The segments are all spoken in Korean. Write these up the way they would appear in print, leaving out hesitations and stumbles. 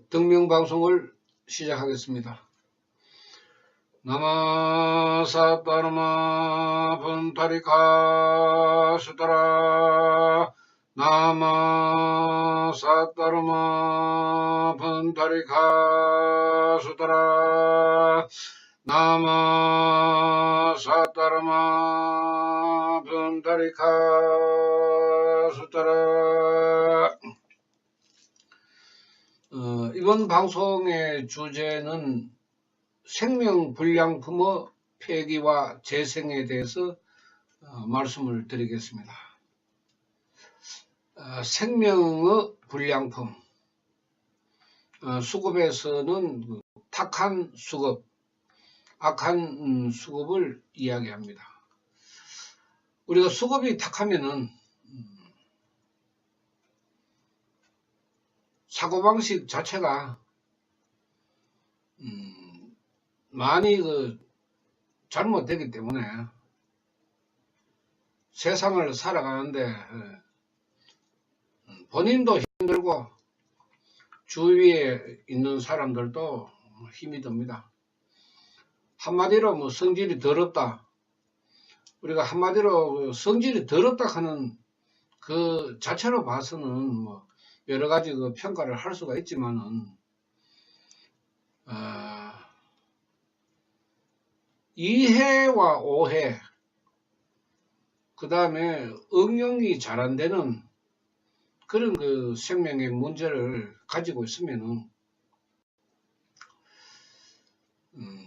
등명방송을 시작하겠습니다. 나마사따르마 분타리카 수타라 나마사따르마 분타리카 수타라 나마사따르마 분타리카 수타라. 이번 방송의 주제는 생명불량품의 폐기와 재생에 대해서 말씀을 드리겠습니다. 생명의 불량품, 수급에서는 탁한 수급, 악한 수급을 이야기합니다. 우리가 수급이 탁하면은 사고방식 자체가 많이 잘못되기 때문에 세상을 살아가는데 본인도 힘들고 주위에 있는 사람들도 힘이 듭니다. 한마디로 성질이 더럽다. 우리가 한마디로 성질이 더럽다 하는 그 자체로 봐서는 여러 가지 평가를 할 수가 있지만은, 이해와 오해, 그 다음에 응용이 잘 안 되는 그런 생명의 문제를 가지고 있으면은,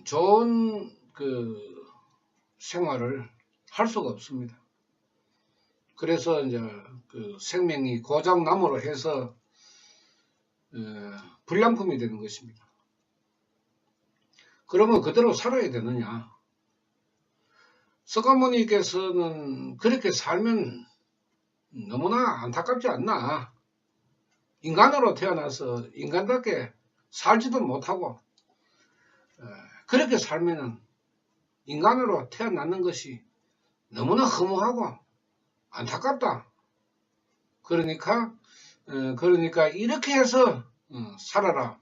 좋은 생활을 할 수가 없습니다. 그래서 이제 생명이 고장남으로 해서 불량품이 되는 것입니다. 그러면 그대로 살아야 되느냐? 석가모니께서는 그렇게 살면 너무나 안타깝지 않나? 인간으로 태어나서 인간답게 살지도 못하고 그렇게 살면은 인간으로 태어나는 것이 너무나 허무하고 안타깝다. 그러니까 이렇게 해서 살아라.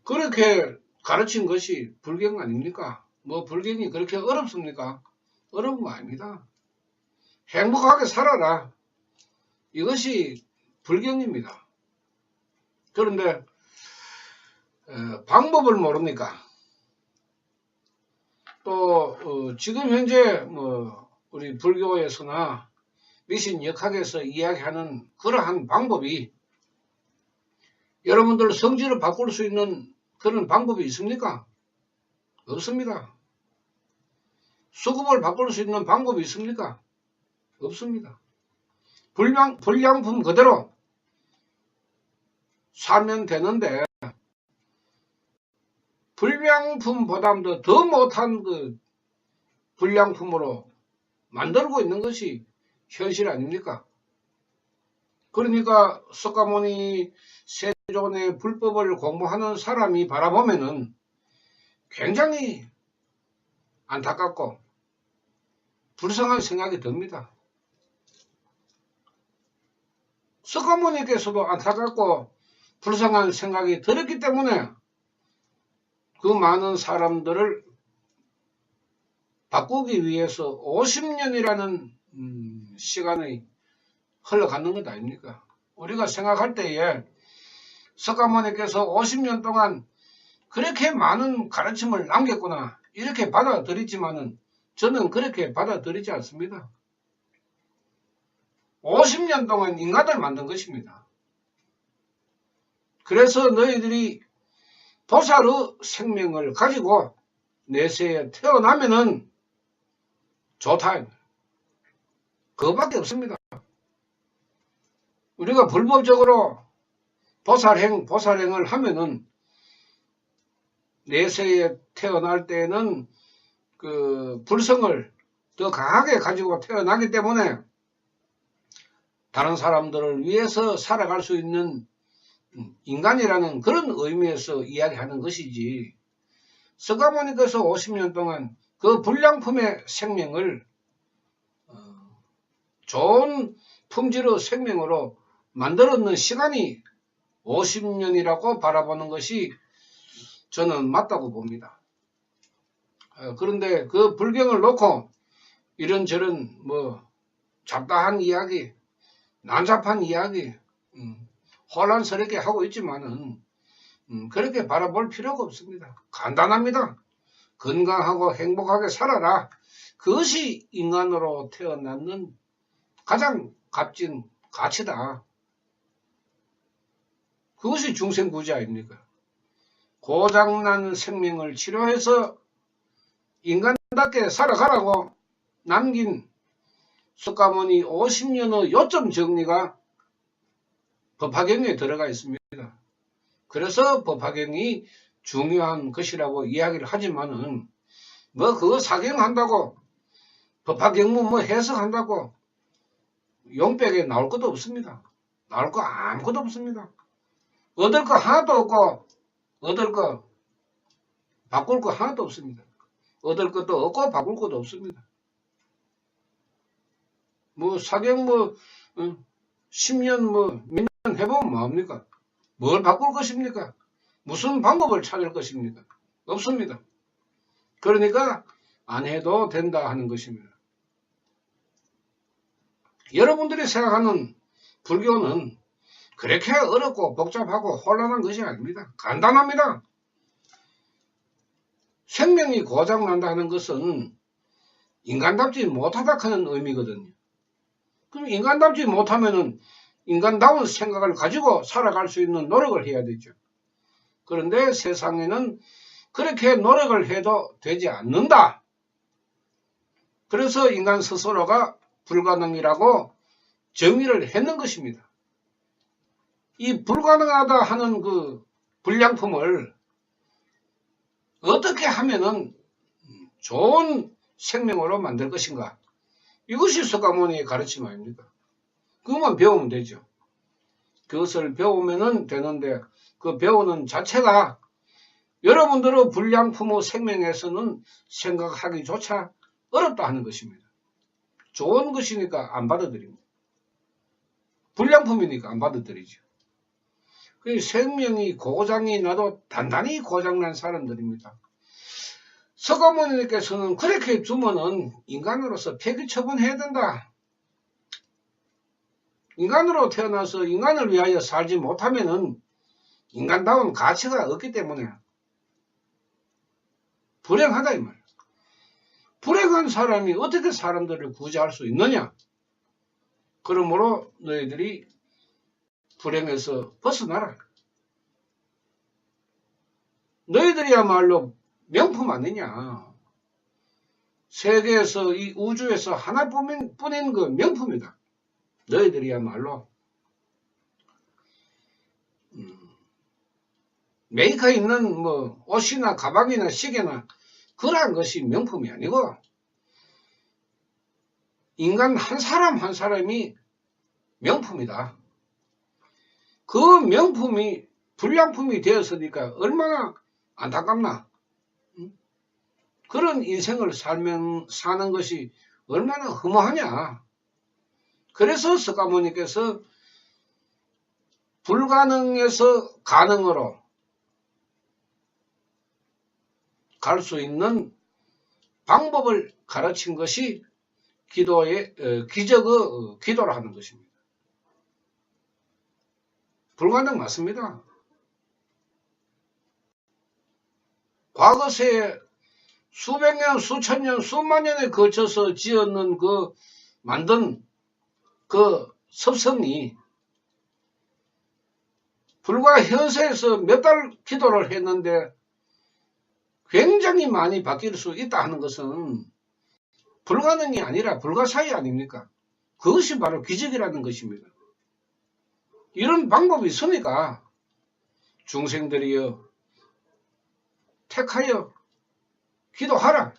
그렇게 가르친 것이 불경 아닙니까? 불경이 그렇게 어렵습니까? 어려운 거 아닙니다. 행복하게 살아라. 이것이 불경입니다. 그런데 방법을 모릅니까? 또 지금 현재 우리 불교에서나 미신 역학에서 이야기하는 그러한 방법이 여러분들 성질을 바꿀 수 있는 그런 방법이 있습니까? 없습니다. 수급을 바꿀 수 있는 방법이 있습니까? 없습니다. 불량품 그대로 살면 되는데, 불량품보다도 더 못한 불량품으로 만들고 있는 것이 현실 아닙니까? 그러니까 석가모니 세존의 불법을 공부하는 사람이 바라보면은 굉장히 안타깝고 불쌍한 생각이 듭니다. 석가모니께서도 안타깝고 불쌍한 생각이 들었기 때문에 그 많은 사람들을 바꾸기 위해서 50년이라는 시간이 흘러가는 것 아닙니까? 우리가 생각할 때에 석가모니께서 50년 동안 그렇게 많은 가르침을 남겼구나 이렇게 받아들이지만은 저는 그렇게 받아들이지 않습니다. 50년 동안 인간을 만든 것입니다. 그래서 너희들이 보살의 생명을 가지고 내세에 태어나면은 좋다. 그거밖에 없습니다. 우리가 불법적으로 보살행을 하면은 내세에 태어날 때는 불성을 더 강하게 가지고 태어나기 때문에 다른 사람들을 위해서 살아갈 수 있는 인간이라는 그런 의미에서 이야기하는 것이지, 서가모니께서 50년 동안 그 불량품의 생명을 좋은 품질의 생명으로 만들었는 시간이 50년이라고 바라보는 것이 저는 맞다고 봅니다. 그런데 그 불경을 놓고 이런저런 뭐 잡다한 이야기, 난잡한 이야기, 혼란스럽게 하고 있지만은 그렇게 바라볼 필요가 없습니다. 간단합니다. 건강하고 행복하게 살아라. 그것이 인간으로 태어났는 가장 값진 가치다. 그것이 중생구제 아닙니까? 고장난 생명을 치료해서 인간답게 살아가라고 남긴 석가모니 50년의 요점 정리가 법화경에 들어가 있습니다. 그래서 법화경이 중요한 것이라고 이야기를 하지만은 뭐 그거 사경한다고 법화경문 뭐 해석한다고 용백에 나올 것도 없습니다. 나올 거 아무것도 없습니다. 얻을 거 하나도 없고 얻을 거 바꿀 거 하나도 없습니다. 얻을 것도 없고 바꿀 것도 없습니다. 뭐 사경 뭐 10년 뭐 몇 년 해보면 뭐합니까? 뭘 바꿀 것입니까? 무슨 방법을 찾을 것입니까? 없습니다. 그러니까 안 해도 된다 하는 것입니다. 여러분들이 생각하는 불교는 그렇게 어렵고 복잡하고 혼란한 것이 아닙니다. 간단합니다. 생명이 고장난다는 것은 인간답지 못하다 하는 의미거든요. 그럼 인간답지 못하면은 인간다운 생각을 가지고 살아갈 수 있는 노력을 해야 되죠. 그런데 세상에는 그렇게 노력을 해도 되지 않는다. 그래서 인간 스스로가 불가능이라고 정의를 했는 것입니다. 이 불가능하다 하는 그 불량품을 어떻게 하면은 좋은 생명으로 만들 것인가? 이것이 석가모니의 가르침 아닙니까? 그것만 배우면 되죠. 그것을 배우면 되는데 그 배우는 자체가 여러분들의 불량품의 생명에서는 생각하기조차 어렵다 하는 것입니다. 좋은 것이니까 안 받아들입니다. 불량품이니까 안 받아들이죠. 생명이 고장이 나도 단단히 고장난 사람들입니다. 석가모니께서는 그렇게 두면은 인간으로서 폐기 처분해야 된다. 인간으로 태어나서 인간을 위하여 살지 못하면은 인간다운 가치가 없기 때문에 불행하다 이 말이야. 불행한 사람이 어떻게 사람들을 구제할 수 있느냐? 그러므로 너희들이 불행에서 벗어나라. 너희들이야말로 명품 아니냐? 세계에서 이 우주에서 하나뿐인 그 명품이다. 너희들이야말로 메이커 있는 뭐 옷이나 가방이나 시계나 그러한 것이 명품이 아니고 인간 한 사람 한 사람이 명품이다. 그 명품이 불량품이 되었으니까 얼마나 안타깝나. 그런 인생을 사는 것이 얼마나 허무하냐. 그래서 석가모니께서 불가능에서 가능으로 갈 수 있는 방법을 가르친 것이 기도의 기적의 기도를 하는 것입니다. 불가능 맞습니다. 과거세에 수백 년, 수천 년, 수만 년에 거쳐서 지었는 만든 그 섭성이 불과 현세에서 몇 달 기도를 했는데 굉장히 많이 바뀔 수 있다 하는 것은 불가능이 아니라 불가사의 아닙니까? 그것이 바로 기적이라는 것입니다. 이런 방법이 있으니까 중생들이여 택하여 기도하라.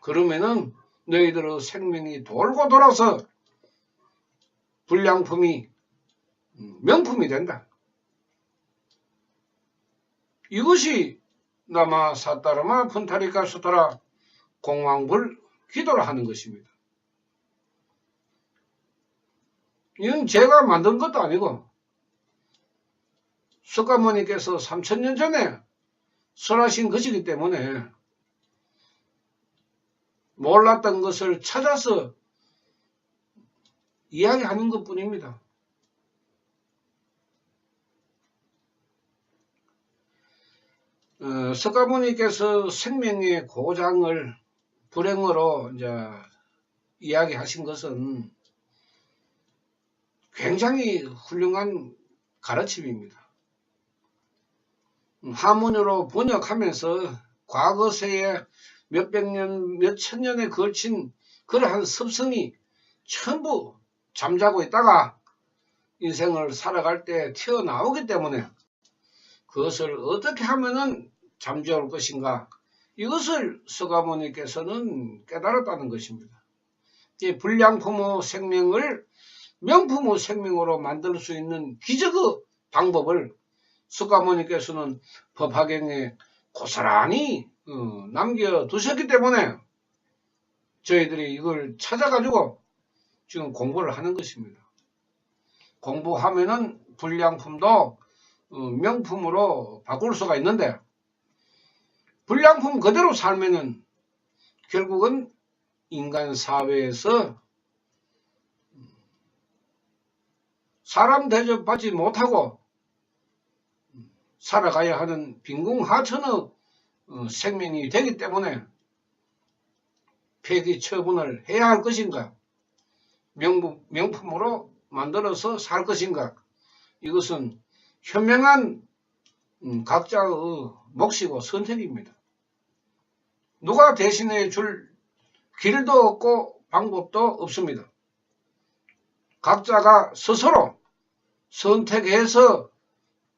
그러면은 너희들의 생명이 돌고 돌아서 불량품이 명품이 된다. 이것이 나마 사따르마 푼타리카 수타라 공황불 기도를 하는 것입니다. 이건 제가 만든 것도 아니고 석가모니께서 3000년 전에 설하신 것이기 때문에 몰랐던 것을 찾아서 이야기하는 것 뿐입니다. 석가모니께서 생명의 고장을 불행으로 이제 이야기하신 것은 굉장히 훌륭한 가르침입니다. 한문으로 번역하면서 과거세에 몇백 년, 몇천 년에 걸친 그러한 습성이 전부 잠자고 있다가 인생을 살아갈 때 튀어나오기 때문에 그것을 어떻게 하면은 잠재울 것인가, 이것을 석가모니께서는 깨달았다는 것입니다. 이 불량품의 생명을 명품의 생명으로 만들 수 있는 기적의 방법을 석가모니께서는 법화경에 고스란히 남겨두셨기 때문에 저희들이 이걸 찾아가지고 지금 공부를 하는 것입니다. 공부하면은 불량품도 명품으로 바꿀 수가 있는데, 불량품 그대로 살면은 결국은 인간 사회에서 사람 대접받지 못하고 살아가야 하는 빈궁하천의 생명이 되기 때문에 폐기 처분을 해야 할 것인가, 명품으로 만들어서 살 것인가, 이것은 현명한 각자의 몫이고 선택입니다. 누가 대신해 줄 길도 없고 방법도 없습니다. 각자가 스스로 선택해서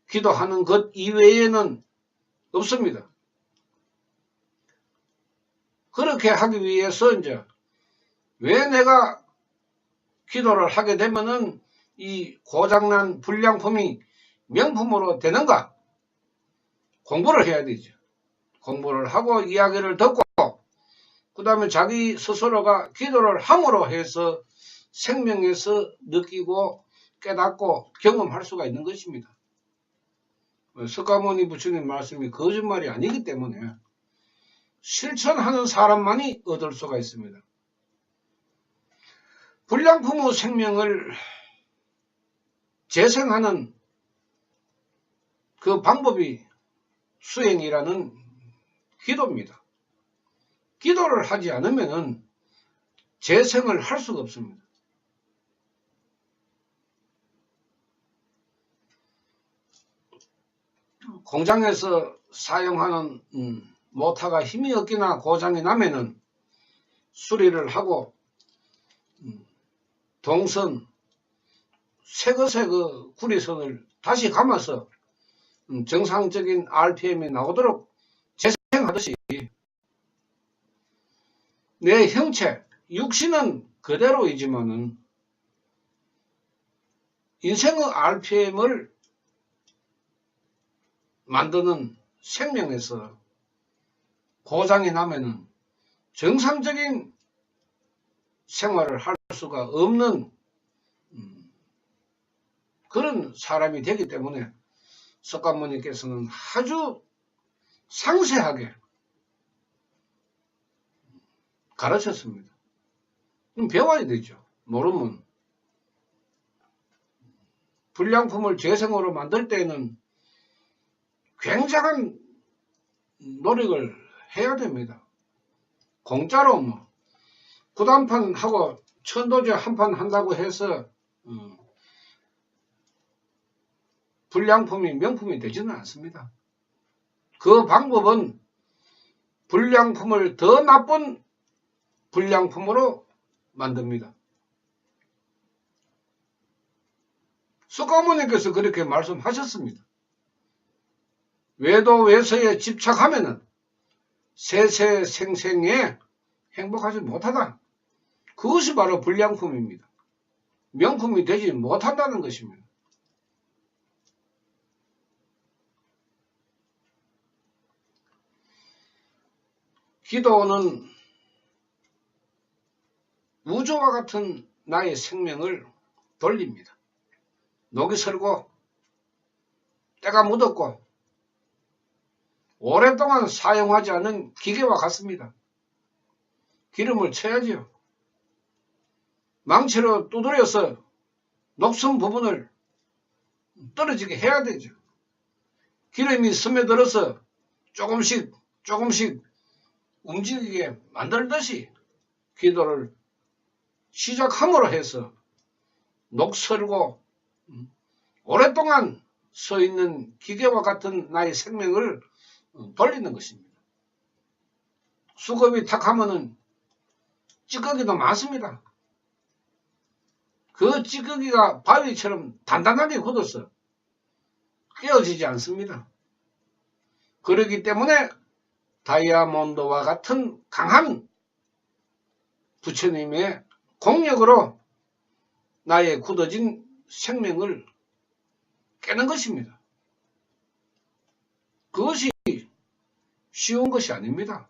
기도하는 것 이외에는 없습니다. 그렇게 하기 위해서 이제 왜 내가 기도를 하게 되면은 이 고장난 불량품이 명품으로 되는가? 공부를 해야 되죠. 공부를 하고 이야기를 듣고 그 다음에 자기 스스로가 기도를 함으로 해서 생명에서 느끼고 깨닫고 경험할 수가 있는 것입니다. 석가모니 부처님 말씀이 거짓말이 아니기 때문에 실천하는 사람만이 얻을 수가 있습니다. 불량품의 생명을 재생하는 그 방법이 수행이라는 기도입니다. 기도를 하지 않으면 재생을 할 수가 없습니다. 공장에서 사용하는 모터가 힘이 없기나 고장이 나면은 수리를 하고 동선, 새것의 그 구리선을 다시 감아서 정상적인 RPM이 나오도록 재생하듯이 내 형체, 육신은 그대로이지만은 인생의 RPM을 만드는 생명에서 고장이 나면은 정상적인 생활을 할 수가 없는 그런 사람이 되기 때문에 석가모니께서는 아주 상세하게 가르쳤습니다. 배워야 되죠. 모르면. 불량품을 재생으로 만들 때는 굉장한 노력을 해야 됩니다. 공짜로 뭐 구단판 하고 천도제 한 판 한다고 해서 불량품이 명품이 되지는 않습니다. 그 방법은 불량품을 더 나쁜 불량품으로 만듭니다. 석가모니께서 그렇게 말씀하셨습니다. 외도 외서에 집착하면은 세세생생에 행복하지 못하다. 그것이 바로 불량품입니다. 명품이 되지 못한다는 것입니다. 기도는 우주와 같은 나의 생명을 돌립니다. 녹이 슬고 때가 묻었고 오랫동안 사용하지 않은 기계와 같습니다. 기름을 쳐야지요. 망치로 두드려서 녹슨 부분을 떨어지게 해야 되죠. 기름이 스며들어서 조금씩 움직이게 만들듯이 기도를 시작함으로 해서 녹슬고 오랫동안 서 있는 기계와 같은 나의 생명을 돌리는 것입니다. 수급이 탁 하면은 찌꺼기도 많습니다. 그 찌꺼기가 바위처럼 단단하게 굳어서 깨어지지 않습니다. 그렇기 때문에 다이아몬드와 같은 강한 부처님의 공력으로 나의 굳어진 생명을 깨는 것입니다. 그것이 쉬운 것이 아닙니다.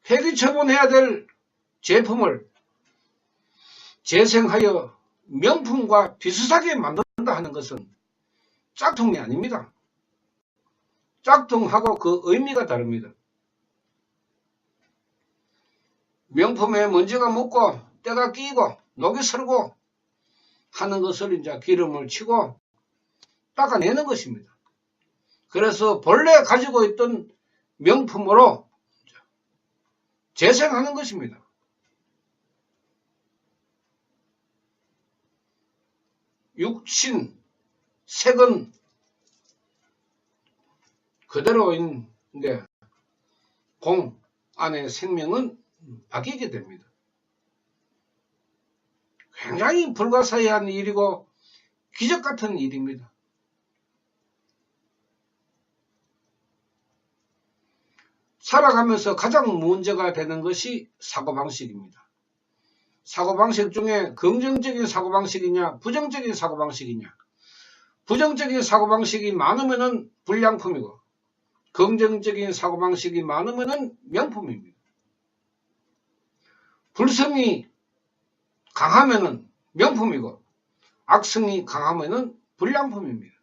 폐기처분해야 될 제품을 재생하여 명품과 비슷하게 만든다 하는 것은 짝퉁이 아닙니다. 짝퉁하고 그 의미가 다릅니다. 명품에 먼지가 묻고 때가 끼고 녹이 슬고 하는 것을 이제 기름을 치고 닦아내는 것입니다. 그래서 본래 가지고 있던 명품으로 재생하는 것입니다. 육신, 색은 그대로인데 공 안의 생명은 바뀌게 됩니다. 굉장히 불가사의한 일이고 기적 같은 일입니다. 살아가면서 가장 문제가 되는 것이 사고방식입니다. 사고방식 중에 긍정적인 사고방식이냐 부정적인 사고방식이냐. 부정적인 사고방식이 많으면 불량품이고 긍정적인 사고방식이 많으면 명품입니다. 불성이 강하면 명품이고 악성이 강하면 불량품입니다.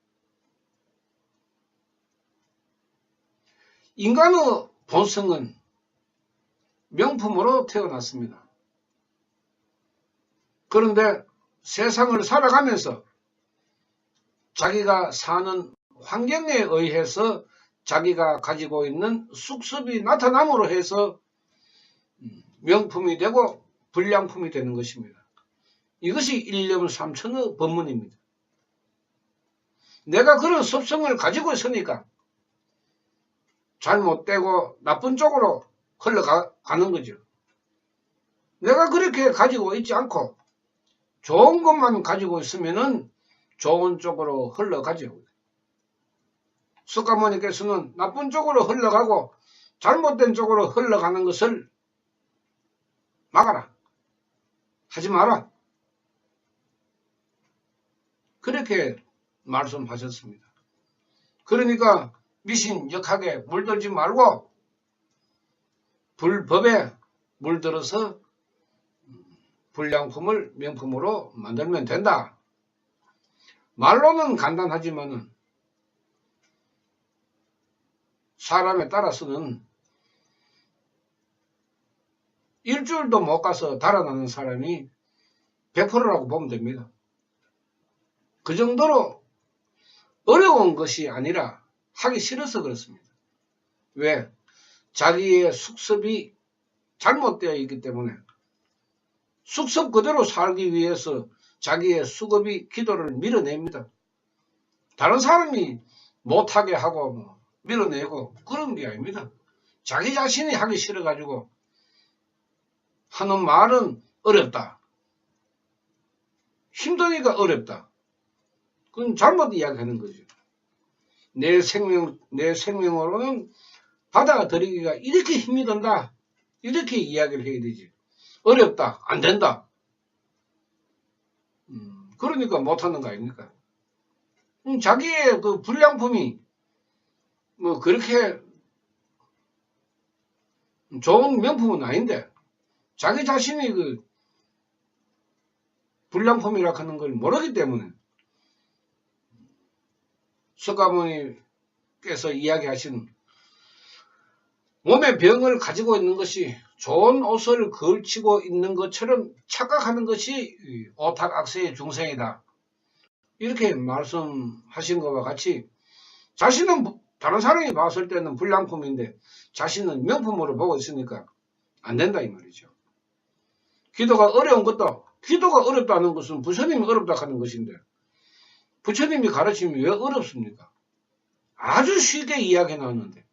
인간의 본성은 명품으로 태어났습니다. 그런데 세상을 살아가면서 자기가 사는 환경에 의해서 자기가 가지고 있는 숙습이 나타남으로 해서 명품이 되고 불량품이 되는 것입니다. 이것이 일념삼천의 법문입니다. 내가 그런 습성을 가지고 있으니까 잘못되고 나쁜 쪽으로 흘러가는 거죠. 내가 그렇게 가지고 있지 않고 좋은 것만 가지고 있으면은 좋은 쪽으로 흘러가죠. 석가모니께서는 나쁜 쪽으로 흘러가고 잘못된 쪽으로 흘러가는 것을 막아라. 하지 마라. 그렇게 말씀하셨습니다. 그러니까 미신역학에 물들지 말고 불법에 물들어서 불량품을 명품으로 만들면 된다. 말로는 간단하지만은 사람에 따라서는 일주일도 못 가서 달아나는 사람이 100%라고 보면 됩니다. 그 정도로 어려운 것이 아니라 하기 싫어서 그렇습니다. 왜? 자기의 숙습이 잘못되어 있기 때문에 숙습 그대로 살기 위해서 자기의 수급이 기도를 밀어냅니다. 다른 사람이 못하게 하고 밀어내고 그런 게 아닙니다. 자기 자신이 하기 싫어가지고 하는 말은 어렵다. 힘드니까 어렵다. 그건 잘못 이야기하는 거죠. 내 생명으로는 받아들이기가 이렇게 힘이 든다. 이렇게 이야기를 해야 되지. 어렵다. 안 된다. 그러니까 못하는 거 아닙니까? 자기의 그 불량품이 뭐 그렇게 좋은 명품은 아닌데 자기 자신이 그 불량품이라 하는 걸 모르기 때문에 석가모니께서 이야기하신 몸의 병을 가지고 있는 것이 좋은 옷을 걸치고 있는 것처럼 착각하는 것이 오탁악세의 중생이다. 이렇게 말씀하신 것과 같이 자신은 다른 사람이 봤을 때는 불량품인데 자신은 명품으로 보고 있으니까 안 된다 이 말이죠. 기도가 어려운 것도 기도가 어렵다는 것은 부처님이 어렵다 하는 것인데 부처님이 가르치면 왜 어렵습니까? 아주 쉽게 이야기 나왔는데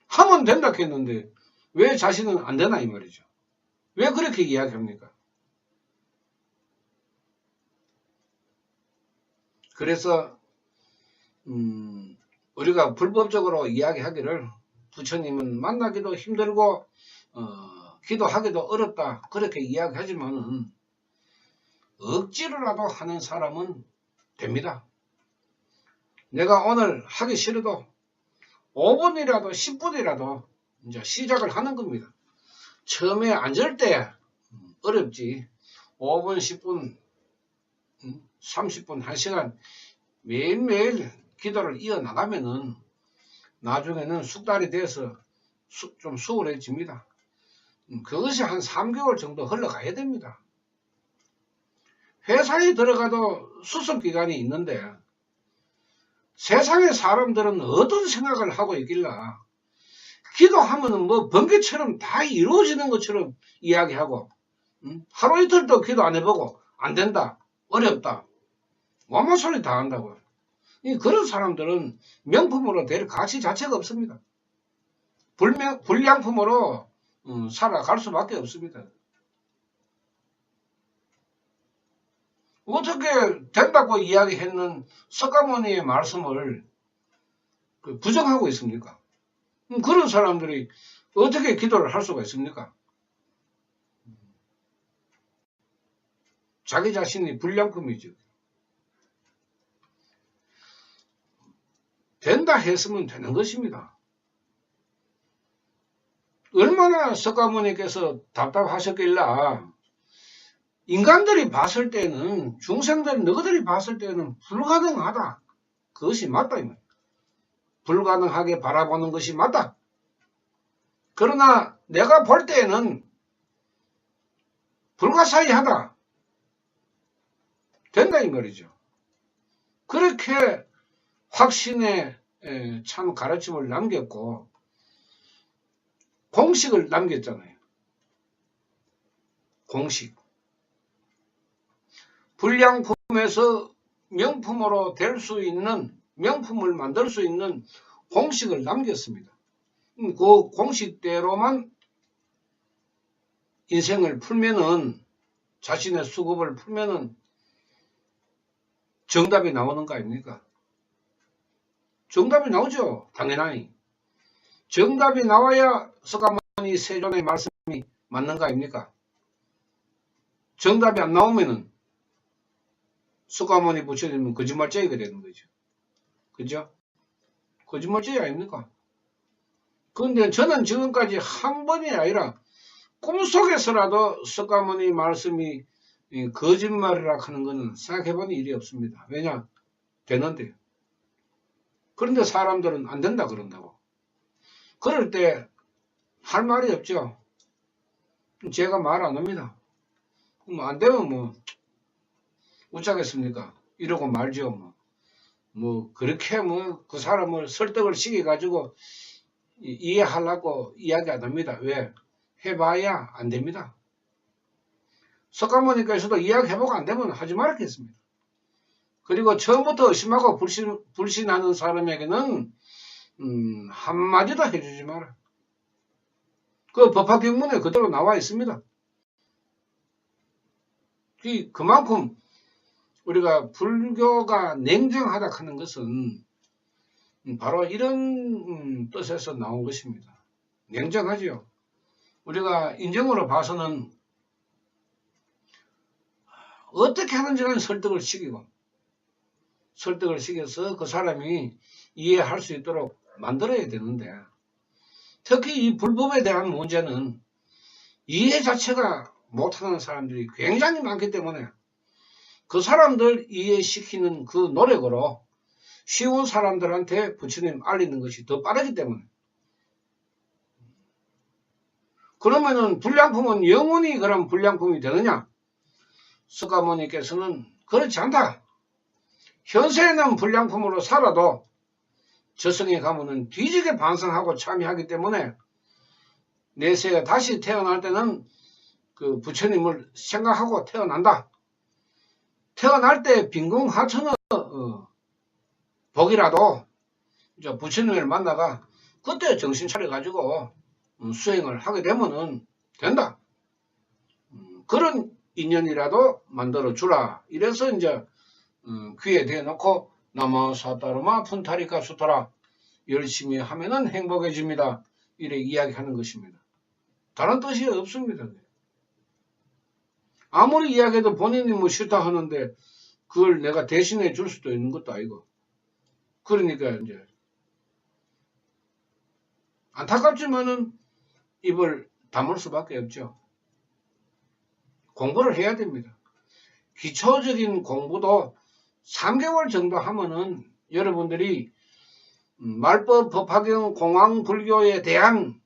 하면 된다 했는데 왜 자신은 안 되나 이 말이죠. 왜 그렇게 이야기합니까? 그래서 우리가 불법적으로 이야기하기를 부처님은 만나기도 힘들고 기도하기도 어렵다 그렇게 이야기하지만은 억지로라도 하는 사람은 됩니다. 내가 오늘 하기 싫어도 5분이라도 10분이라도 이제 시작을 하는 겁니다. 처음에 앉을 때 어렵지. 5분, 10분, 30분, 1시간 매일매일 기도를 이어나가면은 나중에는 숙달이 돼서 좀 수월해집니다. 그것이 한 3개월 정도 흘러가야 됩니다. 회사에 들어가도 수습기간이 있는데 세상의 사람들은 어떤 생각을 하고 있길라 기도하면은 뭐 번개처럼 다 이루어지는 것처럼 이야기하고 하루 이틀도 기도 안 해보고 안 된다 어렵다 뭐만 소리 다 한다고. 그런 사람들은 명품으로 될 가치 자체가 없습니다. 불량품으로 살아갈 수밖에 없습니다. 어떻게 된다고 이야기했는 석가모니의 말씀을 부정하고 있습니까? 그런 사람들이 어떻게 기도를 할 수가 있습니까? 자기 자신이 불량품이죠. 된다 했으면 되는 것입니다. 얼마나 석가모니께서 답답하셨길라 인간들이 봤을 때는 중생들 너희들이 봤을 때는 불가능하다. 그것이 맞다 이 말이야. 불가능하게 바라보는 것이 맞다. 그러나 내가 볼 때는 불가사의하다. 된다 이 말이죠. 그렇게 확신의 참 가르침을 남겼고 공식을 남겼잖아요. 공식. 불량품에서 명품으로 될 수 있는 명품을 만들 수 있는 공식을 남겼습니다. 그 공식대로만 인생을 풀면은 자신의 수급을 풀면은 정답이 나오는 거 아닙니까? 정답이 나오죠. 당연하니. 정답이 나와야 석가모니 세존의 말씀이 맞는 거 아닙니까? 정답이 안 나오면은 석가모니 부처님은 거짓말쟁이가 되는 거죠. 그죠? 거짓말쟁이 아닙니까? 그런데 저는 지금까지 한 번이 아니라 꿈속에서라도 석가모니 말씀이 거짓말이라 하는 것은 생각해본 일이 없습니다. 왜냐? 되는데. 그런데 사람들은 안 된다 그런다고. 그럴 때 할 말이 없죠. 제가 말 안 합니다. 안 되면 뭐 어쩌겠습니까? 이러고 말죠. 뭐 그렇게 뭐 그 사람을 설득을 시켜가지고 이해하려고 이야기 안 합니다. 왜? 해봐야 안 됩니다. 석가모니께서도 이야기해보고 안 되면 하지 말았겠습니다. 그리고 처음부터 의심하고 불신하는 사람에게는 한마디도 해주지 마라. 그 법화경문에 그대로 나와 있습니다. 그만큼 우리가 불교가 냉정하다 하는 것은 바로 이런 뜻에서 나온 것입니다. 냉정하지요. 우리가 인정으로 봐서는 어떻게 하는지 간에 설득을 시켜서 그 사람이 이해할 수 있도록 만들어야 되는데, 특히 이 불법에 대한 문제는 이해 자체가 못하는 사람들이 굉장히 많기 때문에 그 사람들 이해시키는 그 노력으로 쉬운 사람들한테 부처님 알리는 것이 더 빠르기 때문에, 그러면은 불량품은 영원히 그럼 불량품이 되느냐? 석가모니께서는 그렇지 않다. 현세에는 불량품으로 살아도 저승에 가면은 뒤지게 반성하고 참여하기 때문에 내세에 다시 태어날 때는 그 부처님을 생각하고 태어난다. 태어날 때 빈궁하천의 복이라도 부처님을 만나가 그때 정신 차려가지고 수행을 하게 되면은 된다. 그런 인연이라도 만들어 주라. 이래서 이제 귀에 대놓고 나마 사타르마 푼타리카 수타라, 열심히 하면은 행복해집니다. 이렇게 이야기하는 것입니다. 다른 뜻이 없습니다. 아무리 이야기해도 본인이 뭐 싫다 하는데 그걸 내가 대신해 줄 수도 있는 것도 아니고, 그러니까 이제 안타깝지만은 입을 다물 수밖에 없죠. 공부를 해야 됩니다. 기초적인 공부도 3개월 정도 하면은 여러분들이 말법, 법화경, 공황, 불교에 대한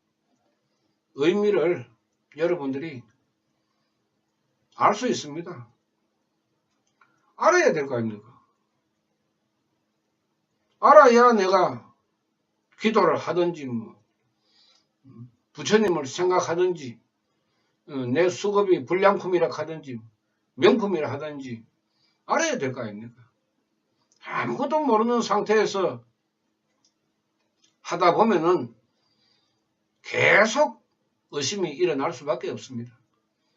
의미를 여러분들이 알 수 있습니다. 알아야 될 거 아닙니까? 알아야 내가 기도를 하든지 부처님을 생각하든지 내 수급이 불량품이라 하든지 명품이라 하든지 알아야 될 거 아닙니까? 아무것도 모르는 상태에서 하다 보면은 계속 의심이 일어날 수밖에 없습니다.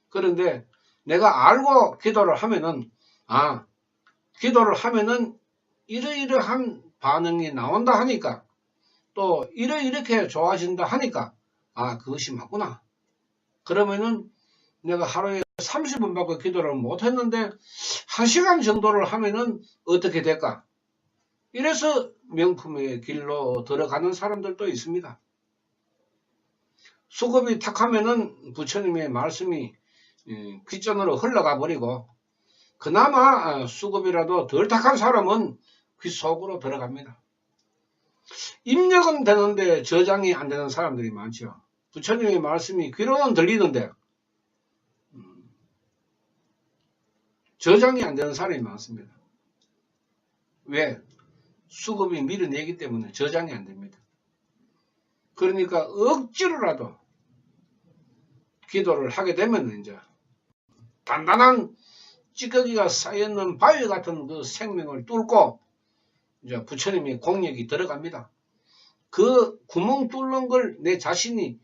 그런데 내가 알고 기도를 하면은, 기도를 하면은 이러이러한 반응이 나온다 하니까, 또 이렇게 좋아진다 하니까, 그것이 맞구나. 그러면은 내가 하루에 30분밖에 기도를 못했는데 1시간 정도를 하면은 어떻게 될까? 이래서 명품의 길로 들어가는 사람들도 있습니다. 수급이 탁하면은 부처님의 말씀이 귓전으로 흘러가 버리고, 그나마 수급이라도 덜 탁한 사람은 귓속으로 들어갑니다. 입력은 되는데 저장이 안 되는 사람들이 많죠. 부처님의 말씀이 귀로는 들리는데 저장이 안 되는 사람이 많습니다. 왜? 수급이 밀어내기 때문에 저장이 안 됩니다. 그러니까 억지로라도 기도를 하게 되면 이제 단단한 찌꺼기가 쌓여있는 바위 같은 그 생명을 뚫고 이제 부처님의 공력이 들어갑니다. 그 구멍 뚫는 걸 내 자신이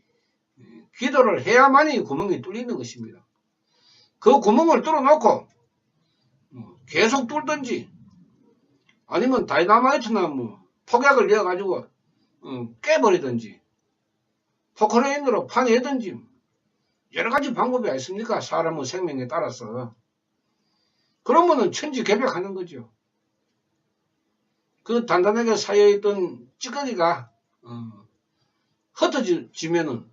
기도를 해야만이 구멍이 뚫리는 것입니다. 그 구멍을 뚫어놓고 계속 뚫든지 아니면 다이나마이트나 폭약을 내어가지고 깨버리든지 포크레인으로 파내든지 여러가지 방법이 있습니까? 사람의 생명에 따라서. 그러면은 천지개벽하는 거죠. 그 단단하게 쌓여있던 찌꺼기가 흩어지면은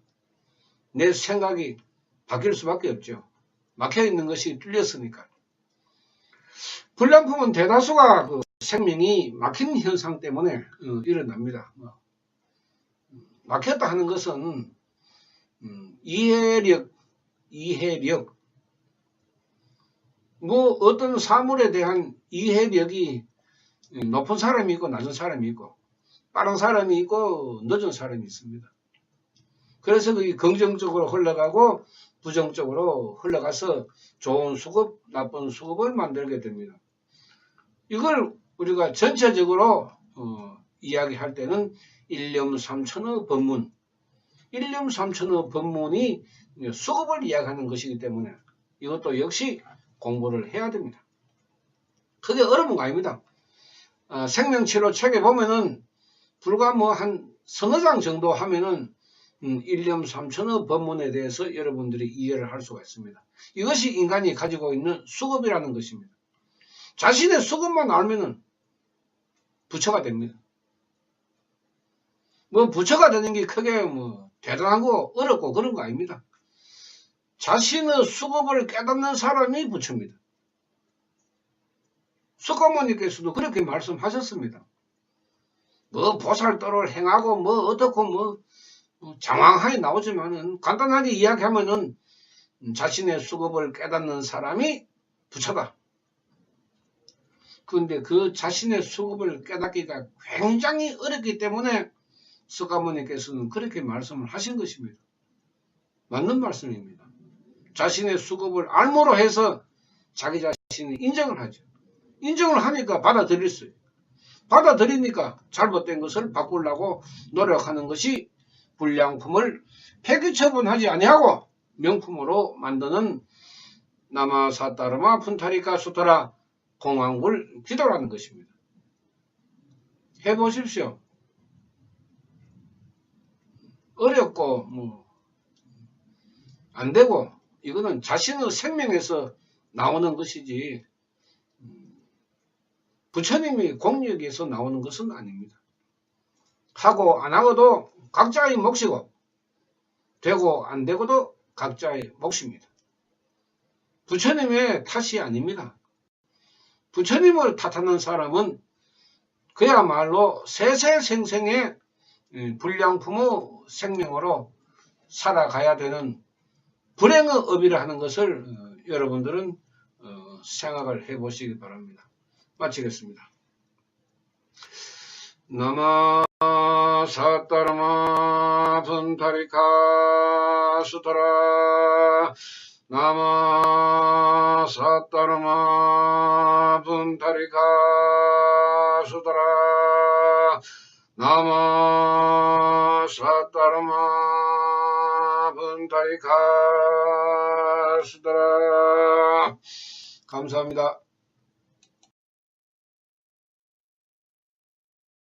내 생각이 바뀔 수밖에 없죠. 막혀있는 것이 뚫렸으니까. 불량품은 대다수가 그 생명이 막힌 현상 때문에 일어납니다. 막혔다 하는 것은 이해력, 어떤 사물에 대한 이해력이 높은 사람이 있고 낮은 사람이 있고 빠른 사람이 있고 늦은 사람이 있습니다. 그래서 그게 긍정적으로 흘러가고 부정적으로 흘러가서 좋은 수급, 나쁜 수급을 만들게 됩니다. 이걸 우리가 전체적으로 이야기할 때는 일념삼천의 법문, 일념삼천의 법문이 수급을 이야기하는 것이기 때문에 이것도 역시 공부를 해야 됩니다. 그게 어려운 거 아닙니다. 생명치료 책에 보면은 불과 뭐 한 서너 장 정도 하면은 1년 3천의 법문에 대해서 여러분들이 이해를 할 수가 있습니다. 이것이 인간이 가지고 있는 수급이라는 것입니다. 자신의 수급만 알면은 부처가 됩니다. 뭐 부처가 되는 게 크게 뭐 대단하고 어렵고 그런 거 아닙니다. 자신의 수급을 깨닫는 사람이 부처입니다. 석가모니께서도 그렇게 말씀하셨습니다. 뭐 보살도를 행하고 뭐 어떻고 뭐 장황하게 나오지만은 간단하게 이야기하면은 자신의 수급을 깨닫는 사람이 부처다. 그런데 그 자신의 수급을 깨닫기가 굉장히 어렵기 때문에 석가모니께서는 그렇게 말씀을 하신 것입니다. 맞는 말씀입니다. 자신의 수급을 알므로 해서 자기 자신이 인정을 하죠. 인정을 하니까 받아들였어요. 받아들이니까 잘못된 것을 바꾸려고 노력하는 것이 불량품을 폐기처분하지 아니하고 명품으로 만드는 나마사따르마 푼타리카 수토라 공황불 기도라는 것입니다. 해보십시오. 어렵고 뭐 안되고 이거는 자신의 생명에서 나오는 것이지 부처님이 공력에서 나오는 것은 아닙니다. 하고 안 하고도 각자의 몫이고 되고 안 되고도 각자의 몫입니다. 부처님의 탓이 아닙니다. 부처님을 탓하는 사람은 그야말로 세세생생의 불량품의 생명으로 살아가야 되는 불행의 업이라 하는 것을 여러분들은 생각을 해보시기 바랍니다. 마치겠습니다. 나마사따르마 푼타리카 수토라 나마사따르마 푼타리카 수토라 나마사따르마 푼타리카 수토라. 감사합니다.